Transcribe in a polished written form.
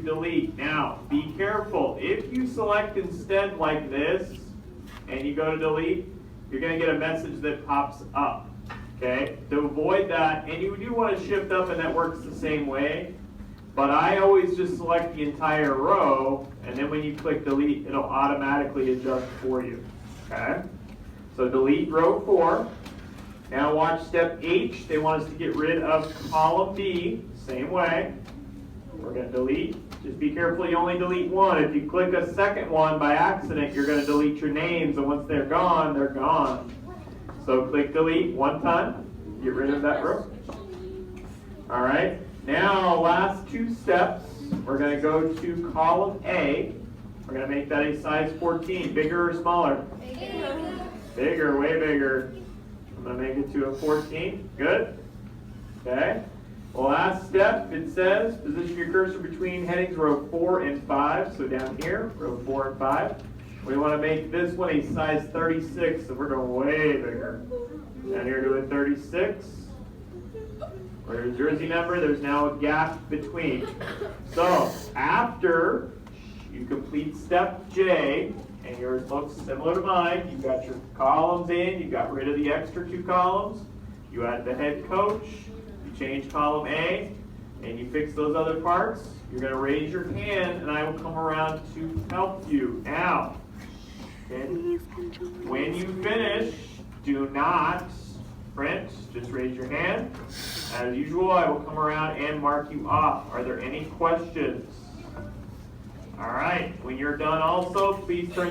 delete. Now, be careful. If you select instead like this, and you go to delete, you're going to get a message that pops up. Okay? To avoid that, and you do want to shift up, and that works the same way. But I always just select the entire row, and then when you click delete, it'll automatically adjust for you. Okay? So delete row 4. Now watch step H. They want us to get rid of column B. Same way. We're going to delete. Just be careful you only delete one. If you click a second one by accident, you're going to delete your names, and once they're gone, they're gone. So click delete one time. Get rid of that row. All right. Now, last 2 steps. We're going to go to column A. We're going to make that a size 14. Bigger or smaller? Bigger. Bigger, way bigger. I'm going to make it to a 14. Good. Okay. Last step, it says position your cursor between headings row 4 and 5. So down here, row 4 and 5. We want to make this one a size 36, so we're going way bigger. Down here to a 36. Where's jersey number? There's now a gap between. So after you complete step J, and yours looks similar to mine, you've got your columns in, you got rid of the extra 2 columns, you add the head coach, you change column A, and you fix those other parts, you're going to raise your hand, and I will come around to help you. Now, okay, when you finish, do not print, just raise your hand. As usual, I will come around and mark you off. Are there any questions? All right, when you're done also, please turn